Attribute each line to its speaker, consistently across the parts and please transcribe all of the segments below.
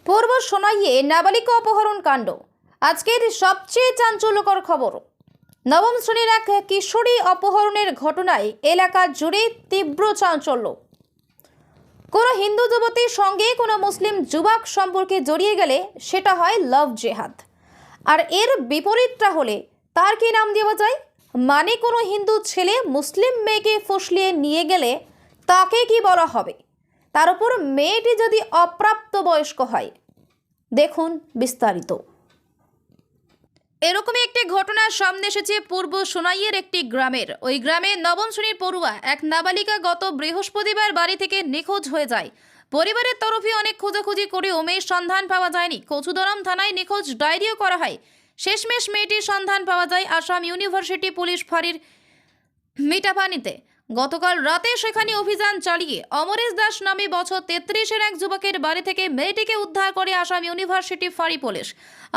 Speaker 1: পূর্ব সোনাইয়ে নাবালিকা অপহরণ কাণ্ড আজকের সবচেয়ে চাঞ্চল্যকর খবর। নবম শ্রেণীর এক কিশোরী অপহরণের ঘটনায় এলাকা জুড়ে তীব্র চাঞ্চল্য। কোনো হিন্দু যুবতীর সঙ্গে কোনো মুসলিম যুবক সম্পর্কে জড়িয়ে গেলে সেটা হয় লাভ জেহাদ, আর এর বিপরীতটা হলে তার কি নাম দেওয়া যায়? মানে কোনো হিন্দু ছেলে মুসলিম মেয়েকে ফুসলিয়ে নিয়ে গেলে তাকে কি বলা হবে? তার উপর মেয়েটি যদি অপ্রাপ্তবয়স্ক হয়। দেখুন বিস্তারিত। এরকমই একটি ঘটনা সামনে এসেছে পূর্ব সোনাইয়ের একটি গ্রামের। ওই গ্রামে নবম শ্রেণীর পড়ুয়া এক নাবালিকা গত বৃহস্পতিবার বাড়ি থেকে নিখোঁজ হয়ে যায়। পরিবারের তরফে অনেক খোঁজাখুঁজি করেও মেয়ের সন্ধান পাওয়া যায়নি। কচুদরম থানায় নিখোঁজ ডায়েরিও করা হয়। শেষমেশ মেয়েটির সন্ধান পাওয়া যায় আসাম ইউনিভার্সিটি পুলিশ ফাঁড়ির মিঠাপানিতে। গতকাল রাতে সেখানে অভিযান চালিয়ে অমরেশ দাস নামে বছর 33-এর এক যুবকের বাড়ি থেকে মেয়েটিকে উদ্ধার করে আসাম ইউনিভার্সিটি ফাঁড়ি পুলিশ।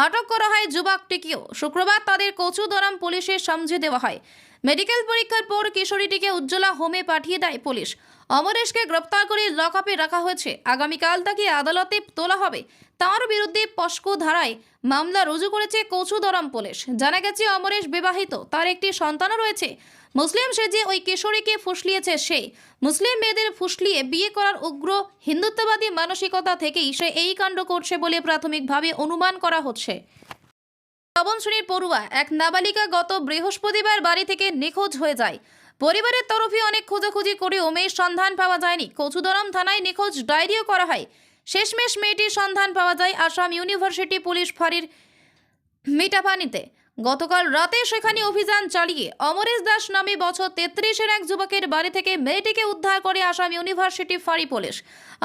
Speaker 1: আটক করা হয় যুবকটিকেও। শুক্রবার তাদের কচুদরম পুলিশের সমঝে দেওয়া হয়। মেডিকেল পরীক্ষার পর কিশোরীটিকে উজ্জ্বলা হোমে পাঠিয়ে দেয় পুলিশ। অমরেশকে গ্রেপ্তার করে লকআপে রাখা হয়েছে। আগামীকাল তাকে আদালতে তোলা হবে। তার বিরুদ্ধে পস্কো ধারায় মামলা রুজু করেছে কচুদরম পুলিশ। জানা গেছে অমরেশ বিবাহিত, তার একটি সন্তানও রয়েছে। মুসলিম সেজে ওই কিশোরীকে ফুসলিয়েছে সে। মুসলিম মেয়েদের ফুসলিয়ে বিয়ে করার উগ্র হিন্দুত্ববাদী মানসিকতা থেকেই সে এই কাণ্ড করছে বলে প্রাথমিকভাবে অনুমান করা হচ্ছে। নবম শ্রেণীর পড়ুয়া এক নাবালিকা গত বৃহস্পতিবার বাড়ি থেকে নিখোঁজ হয়ে যায়। পরিবারের তরফে অনেক খোঁজাখুঁজি করেও মেয়ের সন্ধান পাওয়া যায়নি। কচুদরম থানায় নিখোঁজ ডায়েরিও করা হয়। শেষমেশ মেয়েটির সন্ধান পাওয়া যায় আসাম ইউনিভার্সিটি পুলিশ ফাঁড়ির মিঠাপানিতে। গতকাল রাতে সেখানে অভিযান চালিয়ে অমরেশ দাস নামে বছর 33-এর এক যুবকের বাড়ি থেকে মেয়েটিকে উদ্ধার করে আসাম ইউনিভার্সিটি ফাঁড়ি পুলিশ।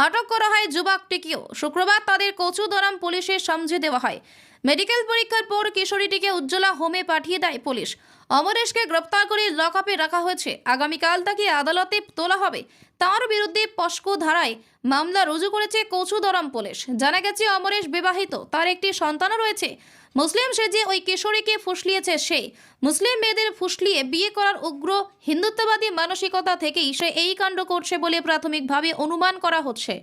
Speaker 1: আটক করা হয় যুবকটিকেও। শুক্রবার তাদের কচুদরম পুলিশের সমঝে দেওয়া হয়। মেডিকেল পরীক্ষার পর কিশোরীটিকে উজ্জ্বলা হোমে পাঠিয়ে দেয় পুলিশ। অমরেশকে গ্রেপ্তার করে লকআপে রাখা হয়েছে। আগামীকাল তাকে আদালতে তোলা হবে। তার বিরুদ্ধে পস্কো ধারায় মামলা রুজু করেছে কচুদরম পুলিশ। জানা গেছে অমরেশ বিবাহিত, তার একটি সন্তানও রয়েছে। মুসলিম সেজে ওই কিশোরীকে ফুসলিয়েছে সে। মুসলিম মেয়েদের ফুসলিয়ে বিয়ে করার উগ্র হিন্দুত্ববাদী মানসিকতা থেকেই সে এই কাণ্ড করছে বলে প্রাথমিকভাবে অনুমান করা হচ্ছে।